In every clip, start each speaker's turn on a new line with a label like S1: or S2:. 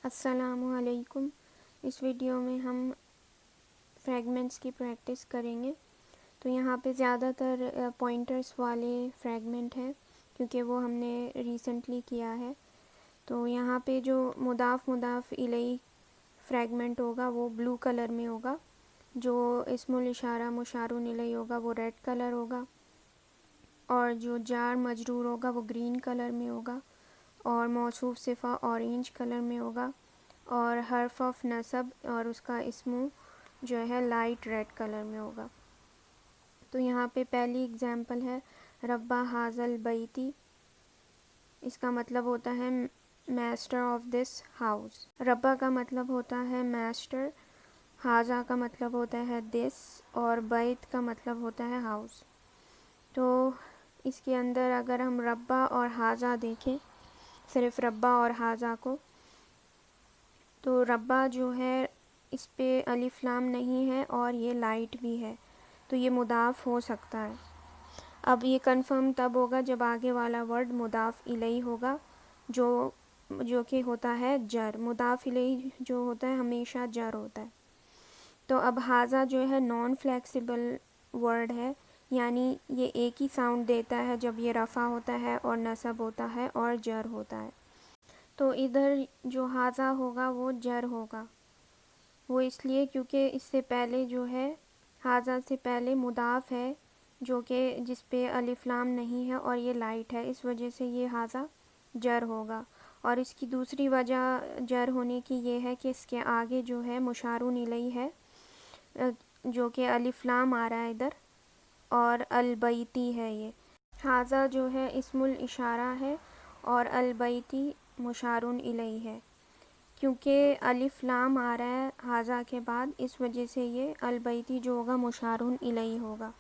S1: السلام علیکم۔ اس ویڈیو میں ہم فریگمنٹس کی پریکٹس کریں گے۔ تو یہاں پہ زیادہ تر پوائنٹرز والے فریگمنٹ ہیں کیونکہ وہ ہم نے ریسنٹلی کیا ہے۔ تو یہاں پہ جو مضاف الیہ فریگمنٹ ہوگا وہ بلو کلر میں ہوگا، جو اسم الاشارہ مشار الیہ ہوگا وہ ریڈ کلر ہوگا، اور جو جار مجرور ہوگا وہ گرین کلر میں ہوگا، اور موصوف صفہ اورینج کلر میں ہوگا، اور حرف آف نصب اور اس کا اسم جو ہے لائٹ ریڈ کلر میں ہوگا۔ تو یہاں پہ پہلی اگزامپل ہے ربا حاضل بیتی، اس کا مطلب ہوتا ہے میسٹر آف دس ہاؤس۔ ربا کا مطلب ہوتا ہے میسٹر، حاضہ کا مطلب ہوتا ہے دس، اور بیت کا مطلب ہوتا ہے ہاؤس۔ تو اس کے اندر اگر ہم ربا اور حاضہ دیکھیں، صرف ربا اور حاضہ کو، تو ربا جو ہے اس پہ الف لام نہیں ہے اور یہ لائٹ بھی ہے، تو یہ مضاف ہو سکتا ہے۔ اب یہ کنفرم تب ہوگا جب آگے والا ورڈ مضاف الیہ ہوگا، جو کہ ہوتا ہے جر۔ مضاف الیہ جو ہوتا ہے ہمیشہ جر ہوتا ہے۔ تو اب حاضہ جو ہے نان فلیکسیبل ورڈ ہے، یعنی یہ ایک ہی ساؤنڈ دیتا ہے جب یہ رفع ہوتا ہے اور نصب ہوتا ہے اور جر ہوتا ہے۔ تو ادھر جو حاضہ ہوگا وہ جر ہوگا، وہ اس لیے کیونکہ اس سے پہلے جو ہے حاضہ سے پہلے مضاف ہے جو کہ جس پہ الف لام نہیں ہے اور یہ لائٹ ہے، اس وجہ سے یہ حاضہ جر ہوگا۔ اور اس کی دوسری وجہ جر ہونے کی یہ ہے کہ اس کے آگے جو ہے مشار الیہ ہے، جو کہ الف لام آ رہا ہے ادھر، اور البیتی ہے۔ یہ حاضہ جو ہے اسم الاشارہ ہے اور البیتی مشار الیہ ہے، کیونکہ الف لام آ رہا ہے حاضہ کے بعد، اس وجہ سے یہ البیتی جو ہوگا مشار الیہ ہوگا۔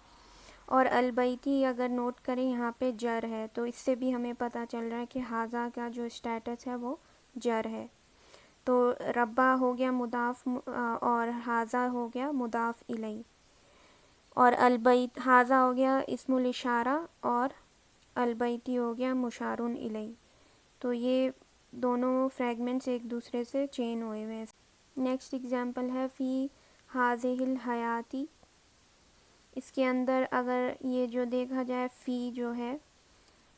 S1: اور البیتی اگر نوٹ کریں یہاں پہ جر ہے، تو اس سے بھی ہمیں پتہ چل رہا ہے کہ حاضہ کا جو اسٹیٹس ہے وہ جر ہے۔ تو ربا ہو گیا مضاف اور حاضہ ہو گیا مضاف الیہ، اور البیت حاضہ ہو گیا اسم الاشارہ اور البیتی ہو گیا مشار الیہ۔ تو یہ دونوں فریگمنٹس ایک دوسرے سے چین ہوئے ہوئے ہیں۔ نیکسٹ ایگزامپل ہے فی ہاذہ الحیاتی۔ اس کے اندر اگر یہ جو دیکھا جائے فی جو ہے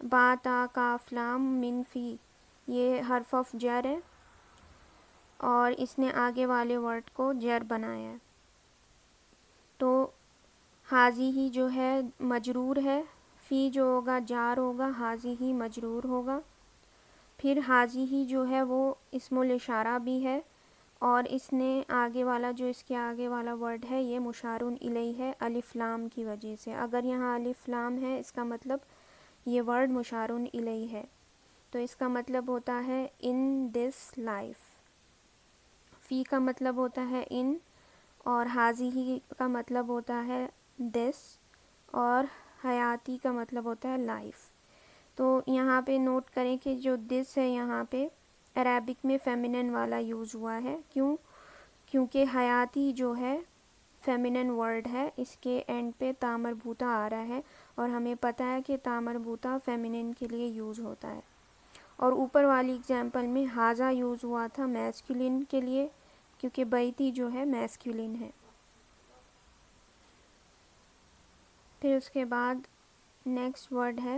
S1: با تا کاف لام من فی، یہ حرف آف جر ہے اور اس نے آگے والے ورڈ کو جر بنایا ہے۔ تو حاضی ہی جو ہے مجرور ہے، فی جو ہوگا جار ہوگا، حاضی ہی مجرور ہوگا۔ پھر حاضی ہی جو ہے وہ اسم الاشارہ بھی ہے، اور اس نے آگے والا جو اس کے آگے والا ورڈ ہے یہ مشار الیہ ہے الف لام کی وجہ سے۔ اگر یہاں الف لام ہے اس کا مطلب یہ ورڈ مشار الیہ ہے، تو اس کا مطلب ہوتا ہے ان دس لائف۔ فی کا مطلب ہوتا ہے ان، اور حاضی ہی کا مطلب ہوتا ہے دس، اور حیاتی کا مطلب ہوتا ہے لائف۔ تو یہاں پہ نوٹ کریں کہ جو دس ہے یہاں پہ عربک میں فیمینن والا یوز ہوا ہے، کیونکہ حیاتی جو ہے فیمینن ورڈ ہے، اس کے اینڈ پہ تا مربوطہ آ رہا ہے، اور ہمیں پتہ ہے کہ تا مربوطہ فیمینن کے لیے یوز ہوتا ہے۔ اور اوپر والی اگزامپل میں حاضہ یوز ہوا تھا میسکولین کے لیے، کیونکہ بیتی جو ہے میسکولین ہے۔ پھر اس کے بعد نیکسٹ ورڈ ہے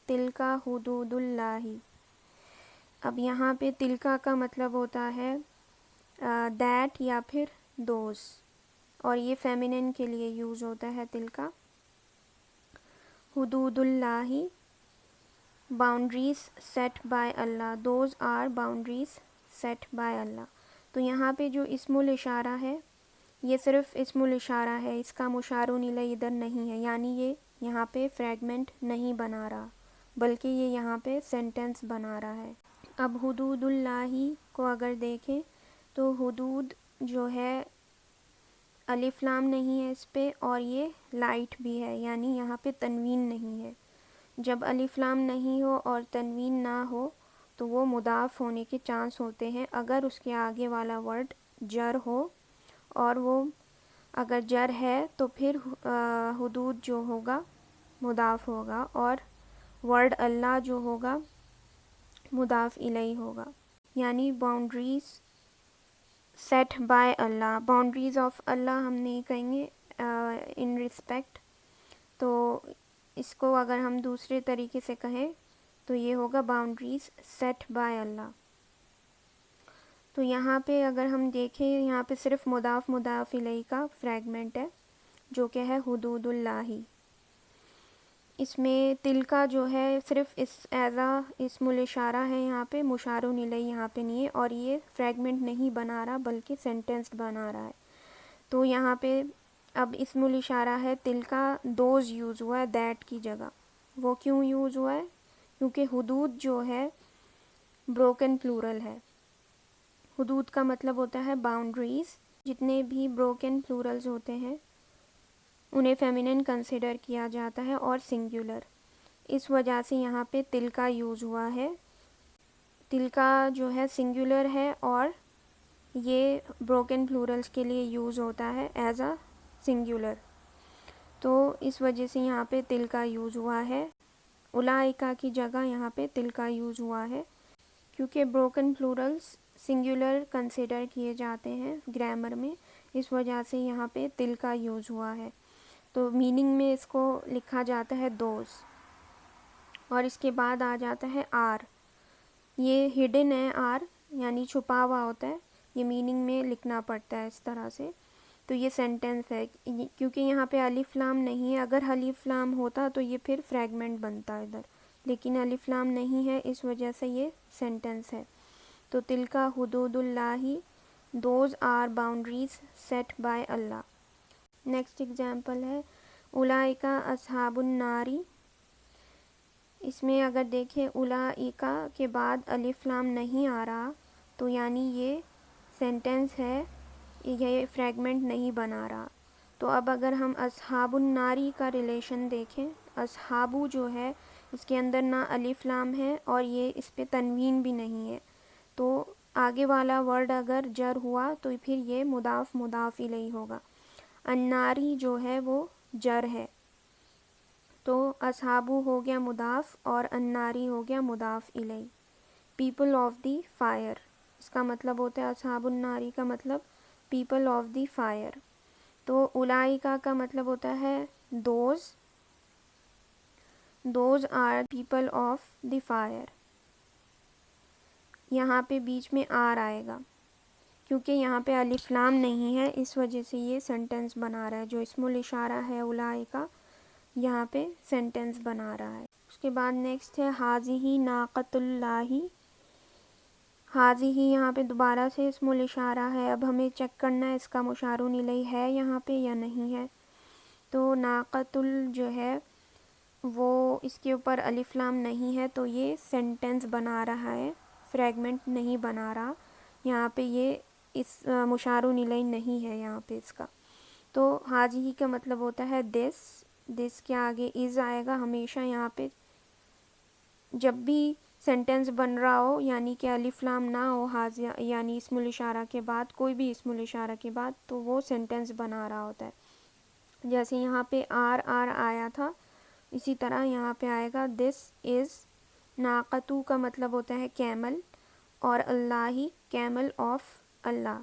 S1: تلکا حدود اللہ۔ اب یہاں پہ تلکا کا مطلب ہوتا ہے دیٹ یا پھر دوز، اور یہ فیمینن کے لیے یوز ہوتا ہے تلکا۔ حدود اللہ باؤنڈریز سیٹ بائی اللہ، those are boundaries set by اللہ۔ تو یہاں پہ جو اسم الاشارہ ہے یہ صرف اسم الاشارہ ہے، اس کا مشار الیہ ادھر نہیں ہے، یعنی یہ یہاں پہ فریگمنٹ نہیں بنا رہا بلکہ یہ یہاں پہ سینٹنس بنا رہا ہے۔ اب حدود اللہ کو اگر دیکھیں تو حدود جو ہے الف لام نہیں ہے اس پہ، اور یہ لائٹ بھی ہے، یعنی یہاں پہ تنوین نہیں ہے۔ جب الف لام نہیں ہو اور تنوین نہ ہو تو وہ مضاف ہونے کے چانس ہوتے ہیں اگر اس کے آگے والا ورڈ جر ہو، اور وہ اگر جر ہے تو پھر حدود جو ہوگا مضاف ہوگا، اور ورڈ اللہ جو ہوگا مضاف الیہ ہوگا، یعنی boundaries set by Allah, boundaries of Allah ہم نہیں کہیں گے in respect. تو اس کو اگر ہم دوسرے طریقے سے کہیں تو یہ ہوگا boundaries set by Allah. تو یہاں پہ اگر ہم دیکھیں یہاں پہ صرف مضاف مضاف الیہ کا فریگمنٹ ہے جو کہ ہے حدود اللہ. اس میں تلکا جو ہے صرف اس ایز اسم الاشارہ ہے، یہاں پہ مشار الیہ یہاں پہ نہیں ہے، اور یہ فریگمنٹ نہیں بنا رہا بلکہ سینٹینس بنا رہا ہے. تو یہاں پہ اب اسم الاشارہ ہے تلکا، دوز یوز ہوا ہے دیٹ کی جگہ. وہ کیوں یوز ہوا ہے؟ کیونکہ حدود جو ہے بروکن پلورل ہے. حدود کا مطلب ہوتا ہے باؤنڈریز. جتنے بھی بروکن پلورلز ہوتے ہیں انہیں فیمینن کنسیڈر کیا جاتا ہے اور سنگولر. اس وجہ سے یہاں پہ تلکا یوز ہوا ہے. تلکا جو ہے سنگولر ہے اور یہ بروکن پلورلز کے لیے یوز ہوتا ہے ایز اے سنگولر. تو اس وجہ سے یہاں پہ تلکا یوز ہوا ہے. اولئکا کی جگہ یہاں پہ تلکا یوز ہوا ہے کیونکہ بروکن پلورلز سنگولر کنسیڈر کیے جاتے ہیں گرامر میں، اس وجہ سے یہاں پہ تلکا یوز ہوا ہے. تو میننگ میں اس کو لکھا جاتا ہے دوز، اور اس کے بعد آ جاتا ہے آر. یہ ہڈن ہے آر، یعنی چھپا ہوا ہوتا ہے، یہ میننگ میں لکھنا پڑتا ہے اس طرح سے. تو یہ سینٹینس ہے کیونکہ یہاں پہ الف لام نہیں ہے. اگر الف لام ہوتا تو یہ پھر فریگمنٹ بنتا ادھر، لیکن الف لام نہیں ہے اس وجہ سے یہ سینٹینس ہے. تو تلکا حدود اللہ، those are boundaries set by اللہ. نیکسٹ ایگزامپل ہے اولئکا اصحاب الناری. اس میں اگر دیکھیں اولئکا کے بعد الف لام نہیں آ رہا تو یعنی یہ سینٹینس ہے، یہ فریگمنٹ نہیں بنا رہا. تو اب اگر ہم اصحاب الناری کا ریلیشن دیکھیں، اصحابو جو ہے اس کے اندر نہ الف لام ہے اور یہ اس پہ تنوین بھی نہیں ہے. تو آگے والا ورڈ اگر جر ہوا تو پھر یہ مضاف مضاف الیہ ہوگا. الناری جو ہے وہ جر ہے، تو اصحابو ہو گیا مضاف اور الناری ہو گیا مضاف الیہ. پیپل آف دی فائر، اس کا مطلب ہوتا ہے اصحاب الناری کا مطلب پیپل آف دی فائر. تو اولئکا کا مطلب ہوتا ہے those are people of the fire. یہاں پہ بیچ میں آر آئے گا کیونکہ یہاں پہ الف لام نہیں ہے، اس وجہ سے یہ سینٹینس بنا رہا ہے. جو اسم الاشارہ ہے اولئکا یہاں پہ سینٹینس بنا رہا ہے. اس کے بعد نیکسٹ ہے ھذہ ناقۃ اللہ. ھذہ یہاں پہ دوبارہ سے اسم الاشارہ ہے. اب ہمیں چیک کرنا ہے اس کا مشار الیہ ہے یہاں پہ یا نہیں ہے. تو ناقۃ جو ہے وہ اس کے اوپر الف لام نہیں ہے تو یہ سینٹینس بنا رہا ہے، فریگمنٹ نہیں بنا رہا. یہاں پہ یہ اس مشار الیہ نہیں ہے یہاں پہ اس کا. تو ھذہ کا مطلب ہوتا ہے دس کے آگے از آئے گا ہمیشہ. یہاں پہ جب بھی سینٹینس بن رہا ہو یعنی کہ الف لام نہ ہو ھذہ یعنی اسم الاشارہ کے بعد، کوئی بھی اسم الاشارہ کے بعد، تو وہ سینٹینس بنا رہا ہوتا ہے. جیسے یہاں پہ آر آیا تھا اسی طرح یہاں پہ آئے گا دس از. ناقتو کا مطلب ہوتا ہے کیمل، اور اللہ کیمل آف اللہ.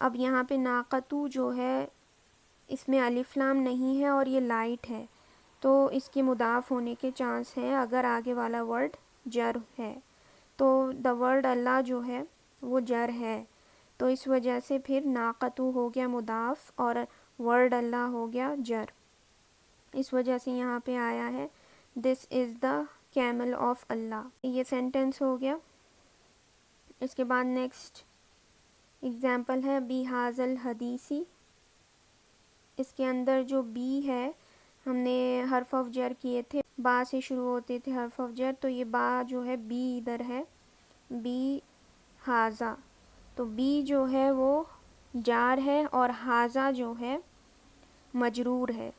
S1: اب یہاں پہ ناقتو جو ہے اس میں الف لام نہیں ہے اور یہ لائٹ ہے تو اس کے مضاف ہونے کے چانس ہیں اگر آگے والا ورڈ جر ہے. تو دا ورڈ اللہ جو ہے وہ جر ہے، تو اس وجہ سے پھر ناقتو ہو گیا مضاف اور ورڈ اللہ ہو گیا جر. اس وجہ سے یہاں پہ آیا ہے دس از دا کیمل آف اللہ. یہ سینٹینس ہو گیا. اس کے بعد نیکسٹ ایگزامپل ہے بِھَٰذَا الْحَدِیثِ. اس کے اندر جو بی ہے ہم نے حرف آف جر کیے تھے، با سے شروع ہوتے تھے حرف آف جر، تو یہ با جو ہے بی ادھر ہے بی ہاذا. تو بی جو ہے وہ جار ہے اور ہاذا جو ہے مجرور ہے.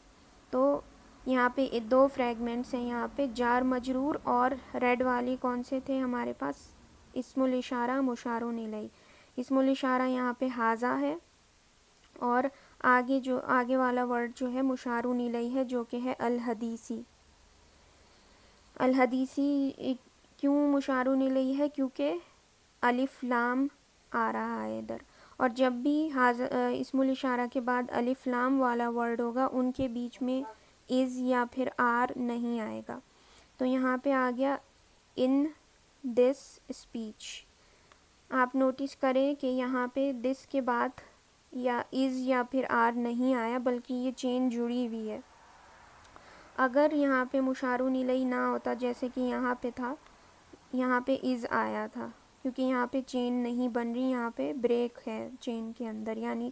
S1: تو یہاں پہ دو فریگمنٹس ہیں یہاں پہ جار مجرور، اور ریڈ والی کون سے تھے ہمارے پاس اسم الاشارہ مشار الیہ. اسم الاشارہ یہاں پہ ھذا ہے اور آگے والا ورڈ جو ہے مشار الیہ ہے جو کہ ہے الحدیثی. الحدیثی کیوں مشار الیہ ہے؟ کیونکہ الف لام آ رہا ہے ادھر، اور جب بھی اسم الاشارہ کے بعد الف لام والا ورڈ ہوگا ان کے بیچ میں از یا پھر آر نہیں آئے گا. تو یہاں پہ آ گیا ان دس اسپیچ. آپ نوٹس کریں کہ یہاں پہ دس کے بعد یا از یا پھر آر نہیں آیا بلکہ یہ چین جڑی ہوئی ہے. اگر یہاں پہ مشار الیہ نہ ہوتا جیسے کہ یہاں پہ تھا, یہاں پہ از آیا تھا کیونکہ یہاں پہ چین نہیں بن رہی, یہاں پہ بریک ہے چین کے اندر, یعنی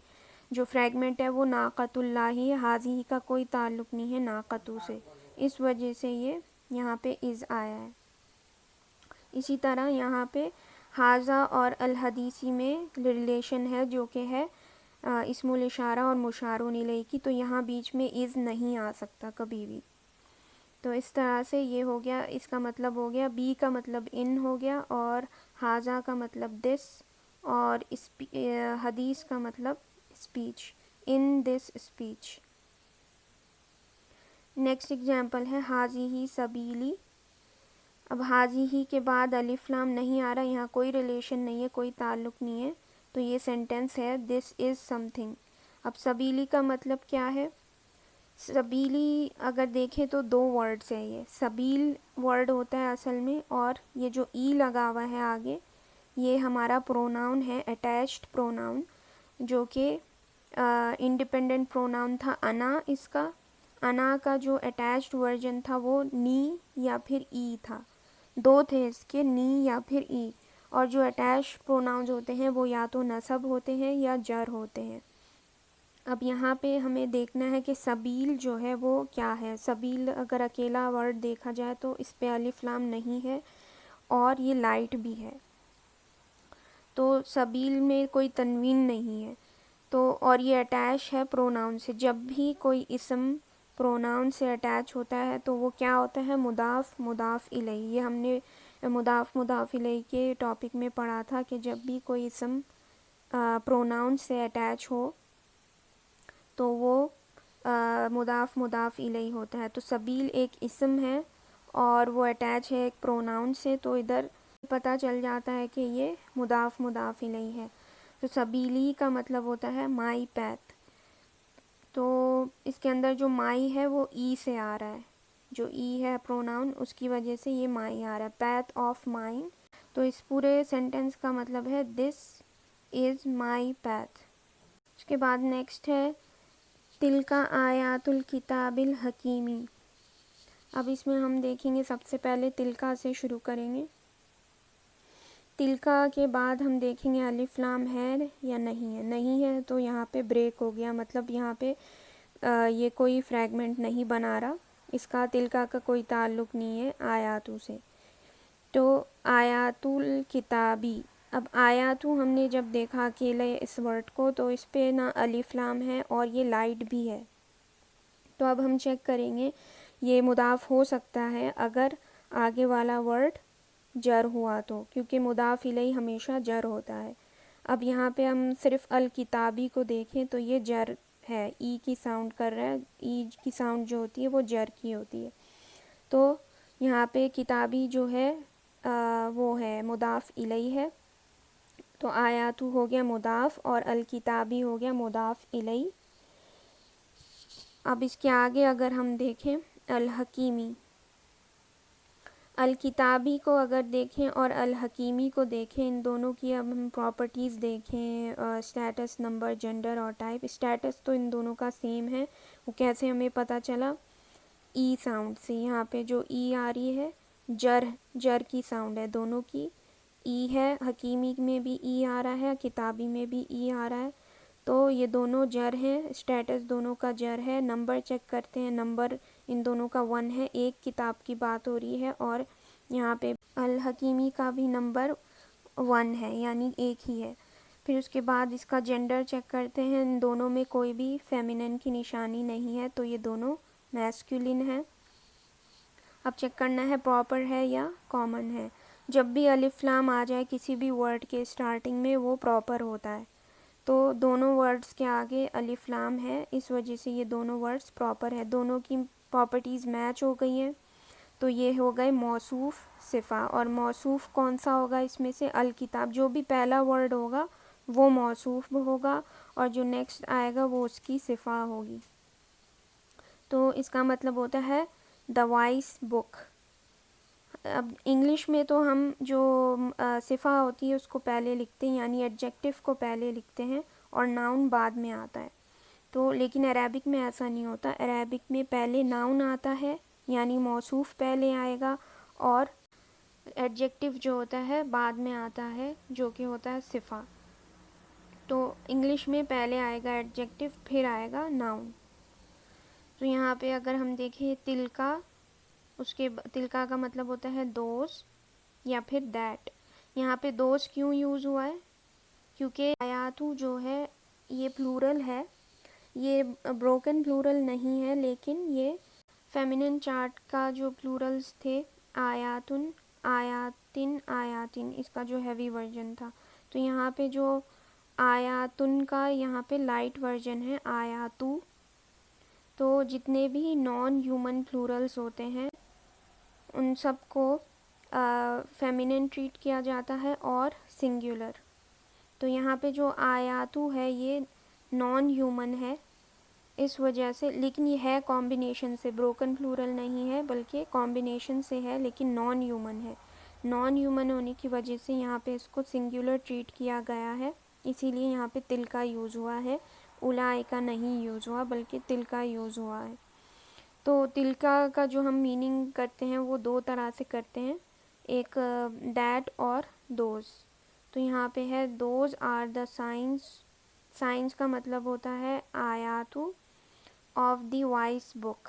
S1: جو فریگمنٹ ہے وہ ناقۃ اللہ ہے, حاضی کا کوئی تعلق نہیں ہے ناقتو سے, اس وجہ سے یہ یہاں پہ از آیا ہے. اسی طرح یہاں پہ حاضہ اور الحدیثی میں ریلیشن ہے جو کہ ہے اسم الاشارہ اور مشار الیہ کی, تو یہاں بیچ میں از نہیں آ سکتا کبھی بھی. تو اس طرح سے یہ ہو گیا, اس کا مطلب ہو گیا بی کا مطلب ان ہو گیا, اور حاضہ کا مطلب دس, اور حدیث کا مطلب اسپیچ, ان دس اسپیچ. نیکسٹ ایگزامپل ہے حاضی سبیلی. اب حاضی کے بعد الف لام نہیں آ رہا, یہاں کوئی ریلیشن نہیں ہے, کوئی تعلق نہیں ہے, تو یہ سینٹینس ہے دس از سم تھنگ. اب سبیلی کا مطلب کیا ہے؟ سبیلی اگر دیکھیں تو دو ورڈز ہیں, یہ سبیل ورڈ ہوتا ہے اصل میں, اور یہ جو ای لگا ہوا ہے آگے یہ ہمارا پروناؤن ہے, اٹیچڈ پروناؤن, جو کہ انڈیپینڈنٹ پروناؤن تھا انا. اس کا انا کا جو اٹیچڈ ورژن تھا وہ نی یا پھر ای تھا, دو تھے اس کے, نی یا پھر ای. اور جو اٹیچڈ پروناؤنز ہوتے ہیں وہ یا تو نصب ہوتے ہیں یا جر ہوتے ہیں. اب یہاں پہ ہمیں دیکھنا ہے کہ سبیل جو ہے وہ کیا ہے. سبیل اگر اکیلا ورڈ دیکھا جائے تو اس پہ الف لام نہیں ہے اور یہ لائٹ بھی ہے, تو سبیل میں کوئی تنوین نہیں ہے. تو اور یہ اٹیچ ہے پروناؤن سے. جب بھی کوئی اسم پروناؤن سے اٹیچ ہوتا ہے تو وہ کیا ہوتا ہے؟ مضاف مضاف الیہ. یہ ہم نے مضاف مضاف الیہ کے ٹاپک میں پڑھا تھا کہ جب بھی کوئی اسم پروناؤن سے اٹیچ ہو تو وہ مضاف مضاف الیہ ہوتا ہے. تو سبیل ایک اسم ہے اور وہ اٹیچ ہے ایک پروناؤن سے, تو ادھر پتہ چل جاتا ہے کہ یہ مضاف مضاف الیہ ہے. تو سبیلی کا مطلب ہوتا ہے مائی پیتھ. تو اس کے اندر جو مائی ہے وہ ای سے آ رہا ہے, جو ای ہے پروناؤن اس کی وجہ سے یہ مائی آ رہا ہے, پیتھ آف مائن. تو اس پورے سینٹینس کا مطلب ہے دس از مائی پیتھ. اس کے بعد نیکسٹ ہے تلکا آیات الکتاب الحکیمی. اب اس میں ہم دیکھیں گے سب سے پہلے تلکا سے شروع کریں گے. تلکا کے بعد ہم دیکھیں گے الف لام ہے یا نہیں ہے. نہیں ہے تو یہاں پہ بریک ہو گیا, مطلب یہاں پہ یہ کوئی فریگمنٹ نہیں بنا رہا, اس کا تلکا کا کوئی تعلق نہیں ہے آیاتو سے. تو آیات الکتابی. اب آیاتو ہم نے جب دیکھا اکیلے اس ورڈ کو تو اس پہ نہ الف لام ہے اور یہ لائٹ بھی ہے. تو اب ہم چیک کریں گے یہ مضاف ہو سکتا ہے اگر آگے والا ورڈ جر ہوا تو, کیونکہ مضاف الیہ ہمیشہ جر ہوتا ہے. اب یہاں پہ ہم صرف الکتابی کو دیکھیں تو یہ جر ہے, ای کی ساؤنڈ کر رہا ہے, ای کی ساؤنڈ جو ہوتی ہے وہ جر کی ہوتی ہے. تو یہاں پہ کتابی جو ہے وہ ہے مضاف الیہ ہے, تو آیاتو ہو گیا مضاف اور الکتابی ہو گیا مضاف الیہ. اب اس کے آگے اگر ہم دیکھیں الحکیمی, الکتابی کو اگر دیکھیں اور الحکیمی کو دیکھیں, ان دونوں کی اب ہم پراپرٹیز دیکھیں, اسٹیٹس, نمبر, جنڈر اور ٹائپ. اسٹیٹس تو ان دونوں کا سیم ہے, وہ کیسے ہمیں پتہ چلا؟ ای ساؤنڈ سے. یہاں پہ جو ای آ رہی ہے جر کی ساؤنڈ ہے, دونوں کی ای ہے. حکیمی میں بھی ای آ رہا ہے, کتابی میں بھی ای آ رہا ہے, تو یہ دونوں جر ہیں. اسٹیٹس دونوں کا جر ہے. نمبر چیک کرتے ہیں, نمبر ان دونوں کا 1 ہے, ایک کتاب کی بات ہو رہی ہے, اور یہاں پہ الحکیمی کا بھی نمبر 1 ہے, یعنی ایک ہی ہے. پھر اس کے بعد اس کا جینڈر چیک کرتے ہیں, ان دونوں میں کوئی بھی فیمینن کی نشانی نہیں ہے, تو یہ دونوں میسکولن ہے. اب چیک کرنا ہے پراپر ہے یا کامن ہے. جب بھی الف لام آ جائے کسی بھی ورڈ کے اسٹارٹنگ میں وہ پراپر ہوتا ہے. تو دونوں ورڈز کے آگے الف لام ہے, اس وجہ سے یہ دونوں ورڈز پراپر ہے. دونوں کی پراپرٹیز میچ ہو گئی ہیں, تو یہ ہو گئے موصوف صفہ. اور موصوف کون سا ہوگا اس میں سے؟ الکتاب. جو بھی پہلا ورڈ ہوگا وہ موصوف ہوگا اور جو نیکسٹ آئے گا وہ اس کی صفہ ہوگی. تو اس کا مطلب ہوتا ہے دا وائس بک. اب انگلش میں تو ہم جو صفہ ہوتی ہے اس کو پہلے لکھتے ہیں، یعنی ایڈجیکٹو کو پہلے لکھتے ہیں اور ناؤن بعد میں آتا ہے. تو لیکن عربک میں ایسا نہیں ہوتا. عربک میں پہلے ناؤن آتا ہے یعنی موصوف پہلے آئے گا، اور ایڈجیکٹو جو ہوتا ہے بعد میں آتا ہے جو کہ ہوتا ہے صفہ. تو انگلش میں پہلے آئے گا ایڈجیکٹو، پھر آئے گا ناؤن. تو یہاں پہ اگر ہم دیکھیں تلکا، اس کے تلکا کا مطلب ہوتا ہے دوز یا پھر دیٹ. یہاں پہ دوز کیوں یوز ہوا ہے؟ کیونکہ آیاتو جو ہے یہ پلورل ہے، یہ بروکن پلورل نہیں ہے، لیکن یہ فیمینن چارٹ کا جو پلورلز تھے آیاتن، آیاتن، آیاتن، اس کا جو ہیوی ورژن تھا. تو یہاں پہ جو آیاتن کا یہاں پہ لائٹ ورژن ہے آیاتو. تو جتنے بھی نان ہیومن پلورلز ہوتے ہیں ان سب کو فیمینن ٹریٹ کیا جاتا ہے اور سنگولر. تو یہاں پہ جو آیاتو ہے یہ نان ہیومن ہے اس وجہ سے، لیکن یہ ہے کمبینیشن سے، بروکن پلورل نہیں ہے بلکہ کمبینیشن سے ہے، لیکن نان ہیومن ہے. نان ہیومن ہونے کی وجہ سے یہاں پہ اس کو سنگولر ٹریٹ کیا گیا ہے، اسی لیے یہاں پہ تل کا یوز ہوا ہے، اولائکا نہیں یوز ہوا بلکہ تل کا یوز ہوا ہے. تو تلکا کا جو ہم میننگ کرتے ہیں وہ دو طرح سے کرتے ہیں، ایک دیٹ اور دوز. تو یہاں پہ ہے those are the science. Science کا مطلب ہوتا ہے آیاتو آف دی وائس بک.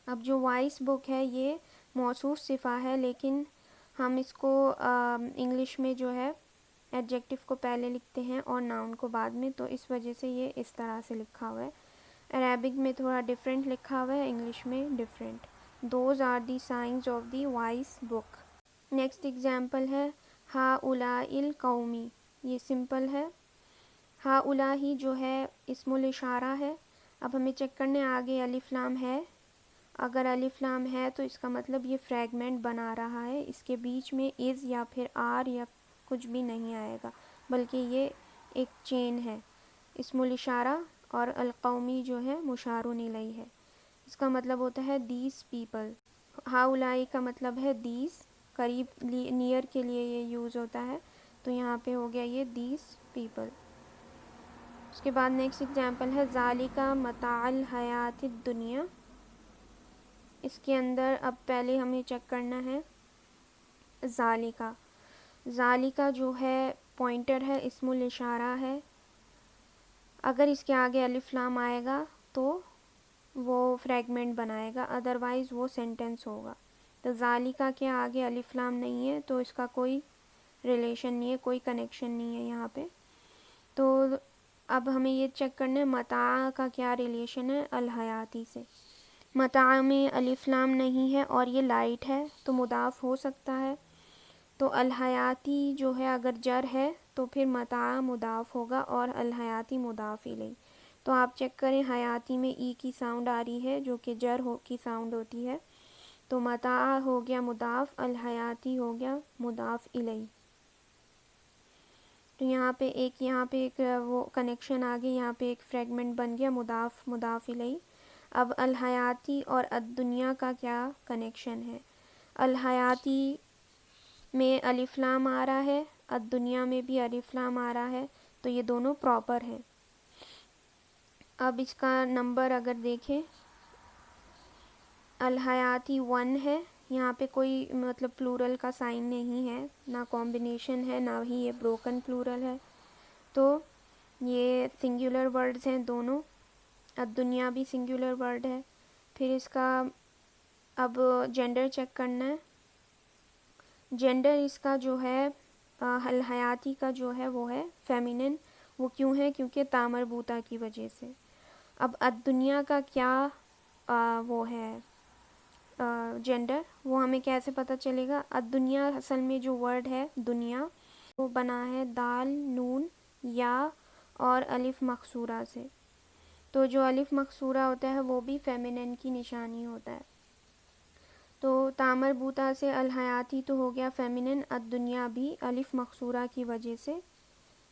S1: اب جو وائس بک ہے یہ موصوف صفہ ہے، لیکن ہم اس کو انگلش میں جو ہے ایڈجیکٹو کو پہلے لکھتے ہیں اور ناؤن کو بعد میں، تو اس وجہ سے یہ اس طرح سے لکھا ہوا ہے. عربک میں تھوڑا ڈفرینٹ لکھا ہوا ہے، انگلش میں different. Those are the science of the voice book. Next example ہے ہؤلاء القومی. یہ سمپل ہے. ہؤلاء جو ہے اسم الاشارہ ہے. اب ہمیں چیک کرنے آگے الف لام ہے. اگر الف لام ہے تو اس کا مطلب یہ فریگمنٹ بنا رہا ہے، اس کے بیچ میں از یا پھر آر یا کچھ بھی نہیں آئے گا، بلکہ یہ ایک چین ہے. اسم الاشارہ اور القومی جو ہے مشار الیہ ہے. اس کا مطلب ہوتا ہے دیز پیپل. ہؤلاء کا مطلب ہے دیز، قریب نیئر کے لیے یہ یوز ہوتا ہے، تو یہاں پہ ہو گیا یہ دیز پیپل. اس کے بعد نیکسٹ ایگزامپل ہے ذالک متاع الحیات الدنیا. اس کے اندر اب پہلے ہمیں چیک کرنا ہے ذالک. ذالک جو ہے پوائنٹر ہے، اسم الاشارہ ہے. اگر اس کے آگے الف لام آئے گا تو وہ فریگمنٹ بنائے گا، ادروائز وہ سینٹنس ہوگا. تو ذالک کے آگے الف لام نہیں ہے تو اس کا کوئی ریلیشن نہیں ہے، کوئی کنیکشن نہیں ہے یہاں پہ. تو اب ہمیں یہ چیک کرنا ہے متاع کا کیا ریلیشن ہے الحیاتی سے. متاع میں الف لام نہیں ہے اور یہ لائٹ ہے تو مضاف ہو سکتا ہے. تو الحیاتی جو ہے اگر جر ہے تو پھر متاع مضاف ہوگا اور الحیاتی مضاف الیہ. تو آپ چیک کریں حیاتی میں ای کی ساؤنڈ آ رہی ہے جو کہ جر کی ساؤنڈ ہوتی ہے. تو متاع ہو گیا مضاف، الحیاتی ہو گیا مضاف الیہ. تو یہاں پہ ایک وہ کنیکشن آ گیا، یہاں پہ ایک فریگمنٹ بن گیا مضاف مضاف الیہ. اب الحیاتی اور الدنیا کا کیا کنیکشن ہے؟ الحیاتی میں الف لام آ رہا ہے، الدنیا میں بھی الف لام آ رہا ہے، تو یہ دونوں پراپر ہیں. اب اس کا نمبر اگر دیکھیں الحیاتی 1 ہے، یہاں پہ کوئی مطلب پلورل کا سائن نہیں ہے، نہ کمبینیشن ہے نہ ہی یہ بروکن پلورل ہے. تو یہ سنگولر ورڈز ہیں دونوں. الدنیا بھی سنگولر ورڈ ہے. پھر اس کا اب جینڈر چیک کرنا ہے. جینڈر اس کا جو ہے الحیاتی کا جو ہے وہ ہے فیمینن. وہ کیوں ہے؟ کیونکہ تامربوتا کی وجہ سے. اب الدنیا کا کیا وہ ہے جینڈر، وہ ہمیں کیسے پتہ چلے گا؟ الدنیا اصل میں جو ورڈ ہے دنیا وہ بنا ہے دال نون یا اور الف مقصورہ سے. تو جو الف مقصورہ ہوتا ہے وہ بھی فیمینن کی نشانی ہوتا ہے. تو تامربوتا سے الحیاتی تو ہو گیا فیمینن، الدنیا بھی الف مقصورہ کی وجہ سے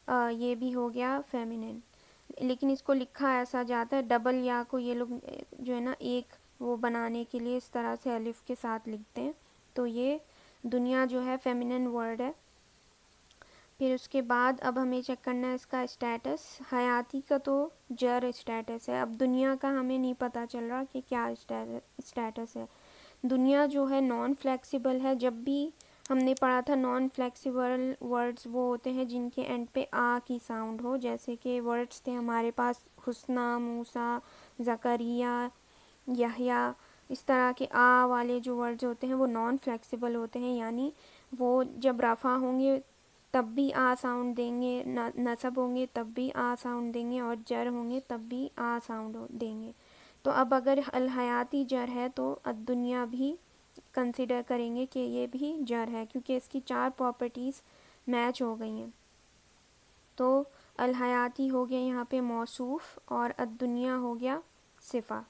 S1: یہ بھی ہو گیا فیمینن، لیکن اس کو لکھا ایسا جاتا ہے، ڈبل یا کو یہ لوگ جو ہے نا ایک وہ بنانے کے لیے اس طرح سے الف کے ساتھ لکھتے ہیں. تو یہ دنیا جو ہے فیمینن ورڈ ہے. پھر اس کے بعد اب ہمیں چیک کرنا ہے اس کا اسٹیٹس. حیاتی کا تو جر اسٹیٹس ہے. اب دنیا کا ہمیں نہیں پتہ چل رہا کہ کیا اسٹیٹس ہے. دنیا جو ہے نان فلیکسیبل ہے. جب بھی ہم نے پڑھا تھا نان فلیکسیبل ورڈز وہ ہوتے ہیں جن کے اینڈ پہ آ کی ساؤنڈ ہو، جیسے کہ ورڈز تھے ہمارے پاس حسنہ، موسیٰ، زکریا، یحییٰ. اس طرح کے آ والے جو ورڈز ہوتے ہیں وہ نان فلیکسیبل ہوتے ہیں، یعنی وہ جب رفع ہوں گے تب بھی آ ساؤنڈ دیں گے، نصب ہوں گے تب بھی آ ساؤنڈ دیں گے، اور جر ہوں گے تب بھی آ ساؤنڈ دیں گے. تو اب اگر الحیاتی جر ہے تو الدنیا بھی کنسیڈر کریں گے کہ یہ بھی جر ہے، کیونکہ اس کی 4 پراپرٹیز میچ ہو گئی ہیں. تو الحیاتی ہو گیا یہاں پہ موصوف اور الدنیا ہو گیا صفہ.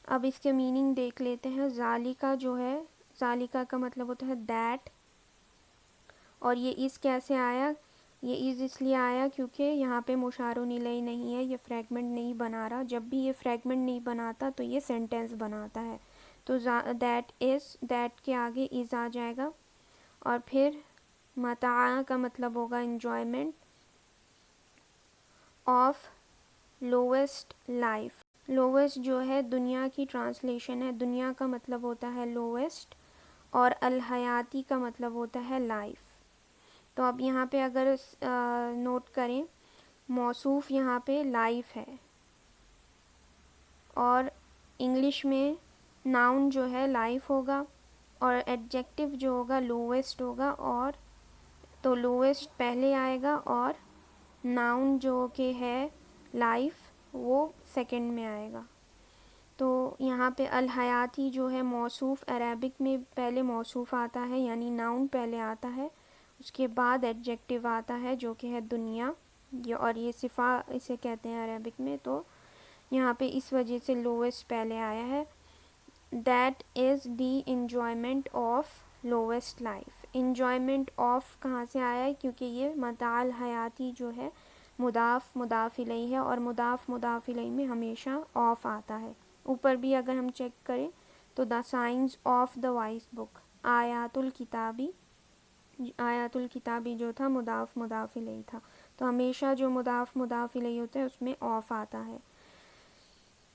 S1: اب اس کے میننگ دیکھ لیتے ہیں. ذالکہ جو ہے، ذالکہ کا مطلب ہوتا ہے دیٹ، اور یہ از کیسے آیا؟ یہ از اس لیے آیا کیونکہ یہاں پہ مشار الیہ نہیں ہے، یہ فریگمنٹ نہیں بنا رہا. جب بھی یہ فریگمنٹ نہیں بناتا تو یہ سینٹینس بناتا ہے. تو دیٹ از، دیٹ کے آگے از آ جائے گا. اور پھر متاع کا مطلب ہوگا enjoyment of lowest life. Lowest جو ہے دنیا کی ٹرانسلیشن ہے. دنیا کا مطلب ہوتا ہے لوویسٹ، اور الحیاتی کا مطلب ہوتا ہے لائف. تو اب یہاں پہ اگر نوٹ کریں، موصوف یہاں پہ لائف ہے، اور انگلش میں ناؤن جو ہے لائف ہوگا، اور ایڈجیکٹو جو ہوگا لوویسٹ ہوگا. اور تو لوویسٹ پہلے آئے گا اور ناؤن جو کہ ہے لائف وہ سیکنڈ میں آئے گا. تو یہاں پہ الحیاتی جو ہے موصوف، عربک میں پہلے موصوف آتا ہے یعنی ناؤن پہلے آتا ہے، اس کے بعد ایڈجیکٹو آتا ہے جو کہ ہے دنیا، اور یہ صفہ اسے کہتے ہیں عربک میں. تو یہاں پہ اس وجہ سے لوویسٹ پہلے آیا ہے. That is the enjoyment of lowest life. Enjoyment of کہاں سے آیا ہے؟ کیونکہ یہ متاع الحیاتی جو ہے مضاف مضاف الیہ ہے، اور مضاف مضاف الیہ میں ہمیشہ آف آتا ہے. اوپر بھی اگر ہم چیک کریں تو دا سائنس آف دا وائس بک، آیات الکتابی، آیات الکتابی جو تھا مضاف مضاف الیہ تھا. تو ہمیشہ جو مضاف مضاف الیہ ہوتا ہے اس میں آف آتا ہے.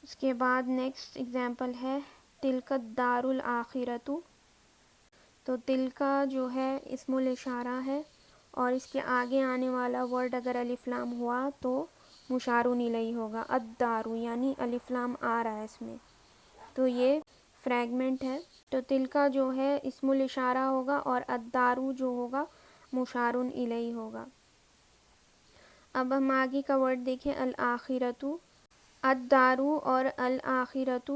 S1: اس کے بعد نیکسٹ اگزامپل ہے تلک الدار الآخرۃ. تو تلکا جو ہے اسم الاشارہ ہے، اور اس کے آگے آنے والا ورڈ اگر الف لام ہوا تو مشار الیہ ہوگا. الدار یعنی الف لام آ رہا ہے اس میں، تو یہ فریگمنٹ ہے. تو تلکا جو ہے اسم الاشارہ ہوگا، اور الدارو جو ہوگا مشار الیہ ہوگا. اب ہم آگے کا ورڈ دیکھیں الآخرۃ. الدارو اور الآخرۃ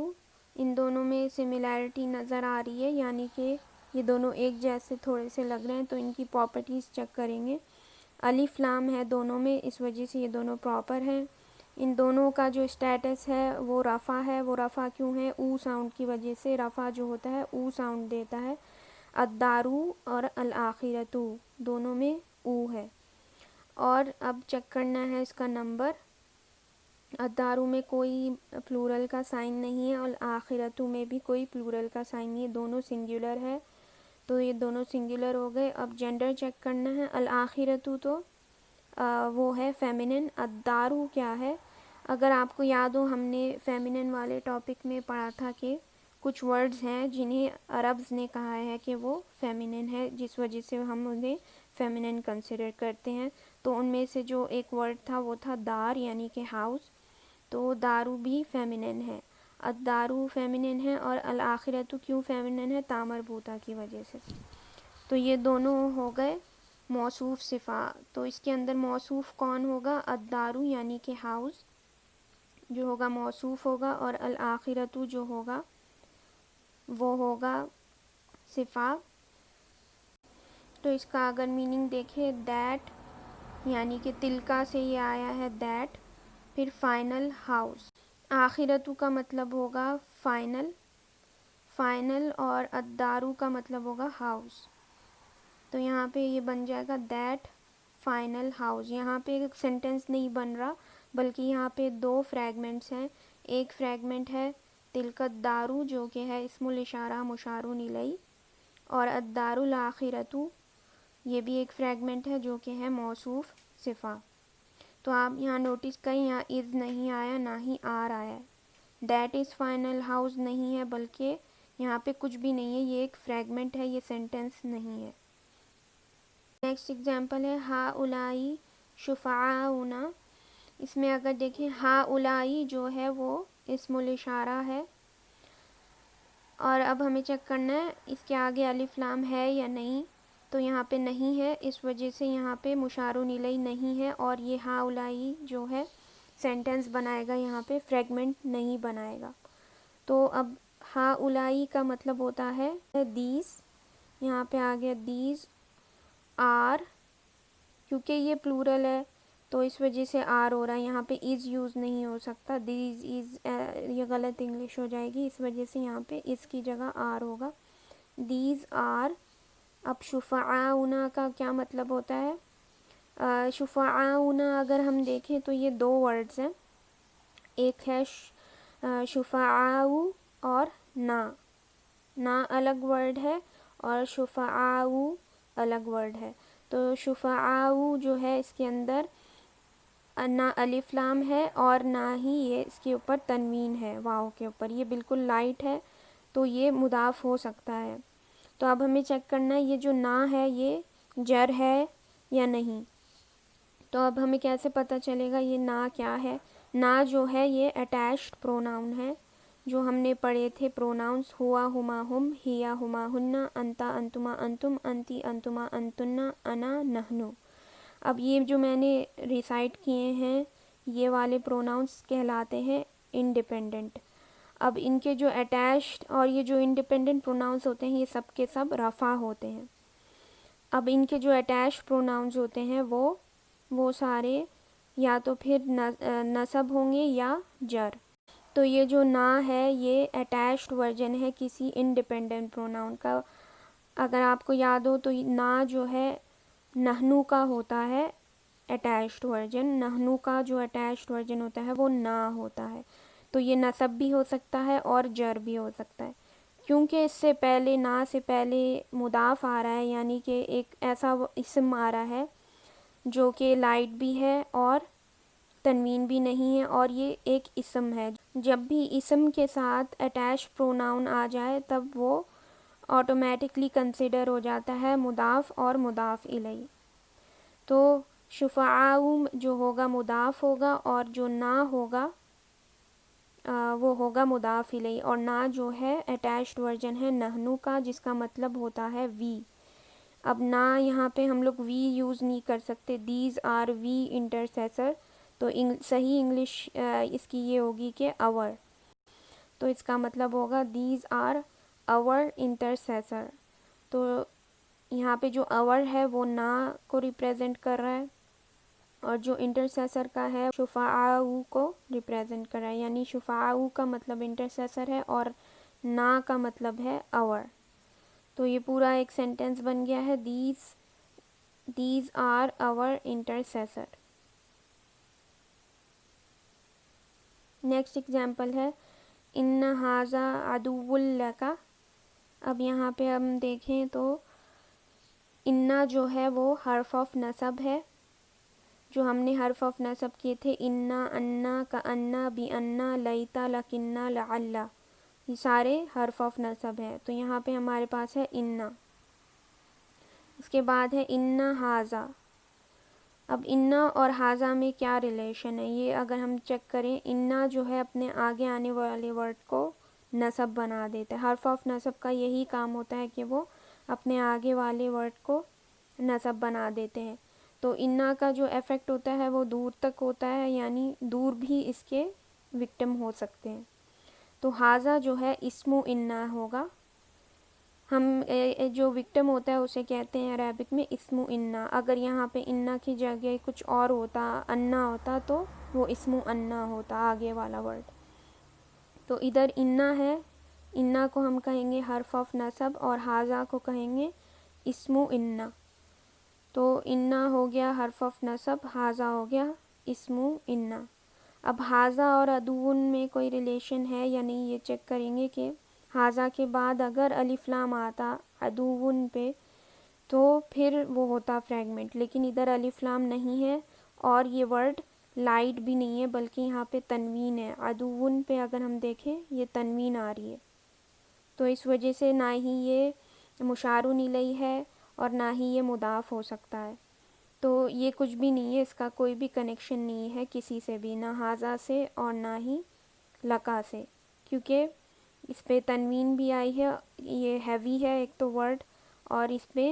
S1: ان دونوں میں سملیرٹی نظر آ رہی ہے، یعنی کہ یہ دونوں ایک جیسے تھوڑے سے لگ رہے ہیں. تو ان کی پراپرٹیز چیک کریں گے. الف لام ہے دونوں میں، اس وجہ سے یہ دونوں پراپر ہیں. ان دونوں کا جو اسٹیٹس ہے وہ رفع ہے. وہ رفع کیوں ہے؟ او ساؤنڈ کی وجہ سے. رفع جو ہوتا ہے او ساؤنڈ دیتا ہے. الدارو اور الآخرۃ دونوں میں او ہے. اور اب چیک کرنا ہے اس کا نمبر. الدارو میں کوئی پلورل کا سائن نہیں ہے، اور الآخرۃ میں بھی کوئی پلورل کا سائن نہیں ہے، دونوں سنگولر ہے. تو یہ دونوں سنگولر ہو گئے. اب جینڈر چیک کرنا ہے. الآخرۃ تو وہ ہے فیمینن. الدارو کیا ہے؟ اگر آپ کو یاد ہو ہم نے فیمینن والے ٹاپک میں پڑھا تھا کہ کچھ ورڈز ہیں جنہیں عربز نے کہا ہے کہ وہ فیمینن ہے، جس وجہ سے ہم انہیں فیمینن کنسیڈر کرتے ہیں. تو ان میں سے جو ایک ورڈ تھا وہ تھا دار، یعنی کہ ہاؤس. تو دارو بھی فیمینن ہے. الدارو فیمینن ہے، اور الآخرۃ کیوں فیمینن ہے؟ تا مربوطہ کی وجہ سے. تو یہ دونوں ہو گئے موصوف صفہ. تو اس کے اندر موصوف کون ہوگا؟ الدارو یعنی کہ ہاؤس جو ہوگا موصوف ہوگا، اور الآخرۃ جو ہوگا وہ ہوگا صفہ. تو اس کا اگر میننگ دیکھیں دیٹ، یعنی کہ تلکا سے یہ آیا ہے دیٹ. پھر فائنل ہاؤس. آخرۃ کا مطلب ہوگا فائنل، فائنل، اور الدارو کا مطلب ہوگا ہاؤس. تو یہاں پہ یہ بن جائے گا دیٹ فائنل ہاؤس. یہاں پہ ایک سینٹنس نہیں بن رہا بلکہ یہاں پہ دو فریگمنٹس ہیں. ایک فریگمنٹ ہے تلک الدارو جو کہ ہے اسم الاشارہ مشار الیہ، اور الدار الاخرۃ یہ بھی ایک فریگمنٹ ہے جو کہ ہے موصوف صفہ. تو آپ یہاں نوٹس کریں یہاں از نہیں آیا نہ ہی آر آیا ہے. دیٹ از فائنل ہاؤس نہیں ہے بلکہ یہاں پہ کچھ بھی نہیں ہے، یہ ایک فریگمنٹ ہے، یہ سینٹنس نہیں ہے. نیکسٹ ایگزامپل ہے ہا اولائی شفعاؤنا. اس میں اگر دیکھیں ہا اولائی جو ہے وہ اسم الاشارہ ہے، اور اب ہمیں چیک کرنا ہے اس کے آگے الف لام ہے یا نہیں. تو یہاں پہ نہیں ہے، اس وجہ سے یہاں پہ مشار الیہ نہیں ہے، اور یہ ہا اولائی جو ہے سینٹنس بنائے گا، یہاں پہ فریگمنٹ نہیں بنائے گا. تو اب ہا اولائی کا مطلب ہوتا ہے دیز. یہاں پہ آ گیا دیز آر، کیونکہ یہ پلورل ہے تو اس وجہ سے آر ہو رہا ہے، یہاں پہ از یوز نہیں ہو سکتا. دیز از یہ غلط انگلش ہو جائے گی، اس وجہ سے یہاں پہ اس کی جگہ آر ہوگا. These are. اب شفعاؤنا کا کیا مطلب ہوتا ہے؟ شفعاؤنا اگر ہم دیکھیں تو یہ دو ورڈز ہیں، ایک ہے شفعاؤ اور نا الگ ورڈ ہے اور شفعاؤ الگ ورڈ ہے. تو شفعاؤ جو ہے اس کے اندر نہ الف لام ہے اور نہ ہی یہ اس کے اوپر تنوین ہے واو کے اوپر، یہ بالکل لائٹ ہے تو یہ مضاف ہو سکتا ہے. تو اب ہمیں چیک کرنا ہے یہ جو نا ہے یہ جر ہے یا نہیں. تو اب ہمیں کیسے پتہ چلے گا یہ نا کیا ہے؟ نا جو ہے یہ اٹیچڈ پروناؤن ہے، جو ہم نے پڑھے تھے پروناؤنس ہوا ہما ہم، ہیا ہما ہننا، انتا انتما انتم، انتی انتما انتنا، انا نحنو. اب یہ جو میں نے ریسائٹ کیے ہیں یہ والے پروناؤنس کہلاتے ہیں انڈیپینڈنٹ. اب ان کے جو اٹیچڈ اور یہ جو انڈیپینڈنٹ پروناؤنس ہوتے ہیں یہ سب کے سب رفع ہوتے ہیں. اب ان کے جو اٹیچڈ پروناؤنس ہوتے ہیں وہ سارے یا تو پھر نصب ہوں گے یا جر. تو یہ جو نا ہے یہ اٹیچڈ ورژن ہے کسی انڈیپینڈنٹ پروناؤن کا. اگر آپ کو یاد ہو تو نا جو ہے نحنو کا ہوتا ہے اٹیچڈ ورژن، نحنو کا جو اٹیچڈ ورژن ہوتا ہے وہ نا ہوتا ہے. تو یہ نصب بھی ہو سکتا ہے اور جر بھی ہو سکتا ہے، کیونکہ اس سے پہلے نا سے پہلے مضاف آ رہا ہے، یعنی کہ ایک ایسا اسم آ رہا ہے جو کہ لائٹ بھی ہے اور تنوین بھی نہیں ہے، اور یہ ایک اسم ہے. جب بھی اسم کے ساتھ اٹیچ پروناؤن آ جائے تب وہ آٹومیٹکلی کنسیڈر ہو جاتا ہے مضاف اور مضاف الیہ. تو شفعاؤ جو ہوگا مضاف ہوگا اور جو نا ہوگا وہ ہوگا مضاف الیہ، اور نا جو ہے اٹیچڈ ورژن ہے نحنو کا جس کا مطلب ہوتا ہے وی. اب نا یہاں پہ ہم لوگ وی یوز نہیں کر سکتے، دیز آر وی انٹرسیسر. تو صحیح انگلش اس کی یہ ہوگی کہ اور. تو اس کا مطلب ہوگا دیز آر اور انٹرسیسر. تو یہاں پہ جو اور ہے وہ نا کو ریپریزنٹ کر رہا ہے، اور جو انٹرسیسر کا ہے شفعاؤ کو ریپریزنٹ کر رہا ہے، یعنی شفعاؤ کا مطلب انٹرسیسر ہے اور نا کا مطلب ہے اور. تو یہ پورا ایک سینٹنس بن گیا ہے دیز آر اور انٹرسیسر. نیکسٹ ایگزامپل ہے ان ھذا عدو لک. اب یہاں پہ ہم دیکھیں تو انا جو ہے وہ حرف آف نصب ہے، جو ہم نے حرف آف نصب کیے تھے انا، انا، کانا، بی انا، لیتا، لکنا، لعل، یہ سارے حرف آف نصب ہے. تو یہاں پہ ہمارے پاس ہے انا. اس کے بعد ہے ان ھذا. اب انا اور ھذا میں کیا ریلیشن ہے یہ اگر ہم چیک کریں، انا جو ہے اپنے آگے آنے والے ورڈ کو نصب بنا دیتا ہے. حرف آف نصب کا یہی کام ہوتا ہے کہ وہ اپنے آگے والے ورڈ کو نصب بنا دیتے ہیں. تو انا کا جو ایفیکٹ ہوتا ہے وہ دور تک ہوتا ہے، یعنی دور بھی اس کے وکٹم ہو سکتے ہیں. تو ھذا جو ہے اسم انا ہوگا. ہم جو وکٹم ہوتا ہے اسے کہتے ہیں عربک میں اسم انا. اگر یہاں پہ انا کی جگہ کچھ اور ہوتا، انا ہوتا، تو وہ اسم انا ہوتا آگے والا ورڈ. تو ادھر انا ہے، انا کو ہم کہیں گے حرف آف نصب اور ھذا کو کہیں گے اسم انا. تو انا ہو گیا حرف آف نصب، حاذا ہو گیا اسم انا۔ اب حاذا اور عدون میں کوئی ریلیشن ہے یا نہیں یہ چیک کریں گے کہ حاذا کے بعد اگر الف لام آتا عدون پہ تو پھر وہ ہوتا فریگمنٹ، لیکن ادھر الف لام نہیں ہے اور یہ ورڈ لائٹ بھی نہیں ہے بلکہ یہاں پہ تنوین ہے، عدون پہ اگر ہم دیکھیں یہ تنوین آ رہی ہے، تو اس وجہ سے نہ ہی یہ مشار الیہ ہے اور نہ ہی یہ مضاف ہو سکتا ہے، تو یہ کچھ بھی نہیں ہے، اس کا کوئی بھی کنیکشن نہیں ہے کسی سے بھی، نہ حاذا سے اور نہ ہی لقا سے، کیونکہ اس پہ تنوین بھی آئی ہے، یہ ہیوی ہے ایک تو ورڈ، اور اس پہ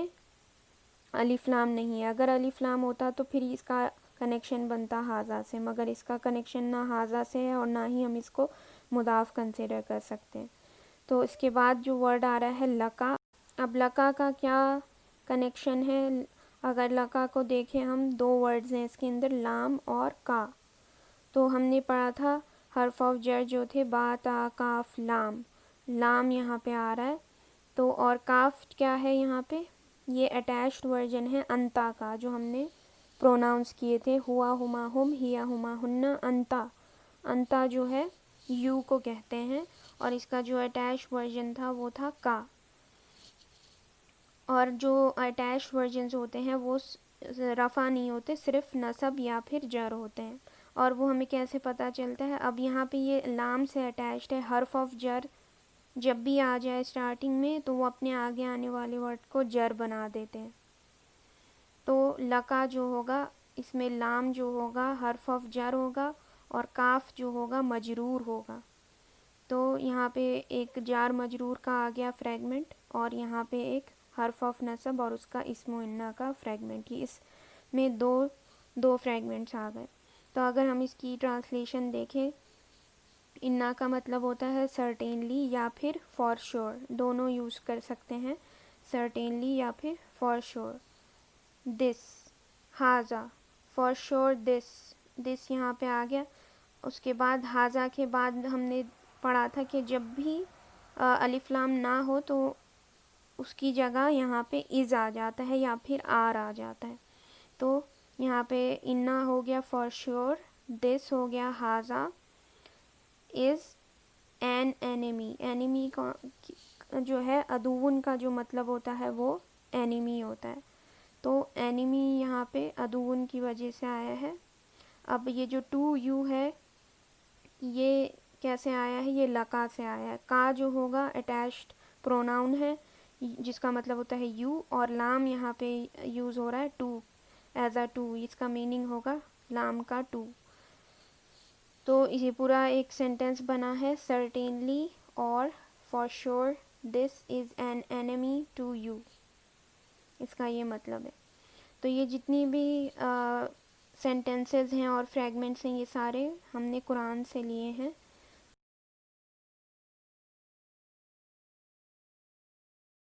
S1: الف لام نہیں ہے، اگر الف لام ہوتا تو پھر اس کا کنیکشن بنتا حاذا سے، مگر اس کا کنیکشن نہ حاذا سے ہے اور نہ ہی ہم اس کو مضاف کنسیڈر کر سکتے ہیں۔ تو اس کے بعد جو ورڈ آ رہا ہے لقا، اب لقا کا کیا کنیکشن ہے؟ اگر لقا کو دیکھیں ہم، دو ورڈز ہیں اس کے اندر، لام اور کا، تو ہم نے پڑھا تھا حرف آف جر جو تھے با تا کاف لام، لام یہاں پہ آ رہا ہے، تو اور کاف کیا ہے یہاں پہ؟ یہ اٹیچڈ ورژن ہے انتا کا جو ہم نے پروناؤنس کیے تھے، ہوا ہما ہم، ہیا ہما ہننا، انتا، انتا جو ہے یو کو کہتے ہیں، اور اس کا جو اٹیچ ورژن تھا وہ تھا کا، اور جو اٹیچ ورژنز ہوتے ہیں وہ رفع نہیں ہوتے، صرف نصب یا پھر جر ہوتے ہیں، اور وہ ہمیں کیسے پتہ چلتا ہے؟ اب یہاں پہ یہ لام سے اٹیچڈ ہے، حرف آف جر جب بھی آ جائے اسٹارٹنگ میں تو وہ اپنے آگے آنے والے ورڈ کو جر بنا دیتے ہیں، تو لقا جو ہوگا اس میں لام جو ہوگا حرف آف جر ہوگا اور کاف جو ہوگا مجرور ہوگا، تو یہاں پہ ایک جار مجرور کا آ گیا فریگمنٹ، اور یہاں پہ ایک حرف آف نصب اور اس کا اسم و انا کا فریگمنٹ، یہ اس میں دو فریگمنٹس آ گئے۔ تو اگر ہم اس کی ٹرانسلیشن دیکھیں، انا کا مطلب ہوتا ہے سرٹینلی یا پھر فار شور، دونوں یوز کر سکتے ہیں، سرٹینلی یا پھر for sure, this, حاذا، for sure دس، دس یہاں پہ آ گیا۔ اس کے بعد حاذا کے بعد ہم نے پڑھا تھا کہ جب بھی الف لام نہ ہو تو اس کی جگہ یہاں پہ از آ جاتا ہے یا پھر آر آ جاتا ہے، تو یہاں پہ انا ہو گیا فار شور، دس ہو گیا حاذا از این اینیمی، اینیمی کا جو ہے عدوون کا جو مطلب ہوتا ہے وہ اینیمی ہوتا ہے، تو اینیمی یہاں پہ عدوون کی وجہ سے آیا ہے۔ اب یہ جو ٹو یو ہے یہ کیسے آیا ہے؟ یہ لقا سے آیا ہے، کا جو ہوگا اٹیچڈ پروناؤن ہے جس کا مطلب ہوتا ہے یو، اور لام یہاں پہ یوز ہو رہا ہے ٹو، ایز اے ٹو، اس کا میننگ ہوگا لام کا ٹو، تو یہ پورا ایک سینٹینس بنا ہے سرٹینلی اور for sure this is an enemy to you, اس کا یہ مطلب ہے۔ تو یہ جتنی بھی سینٹینسز ہیں اور فریگمنٹس ہیں یہ سارے ہم نے قرآن سے لیے ہیں،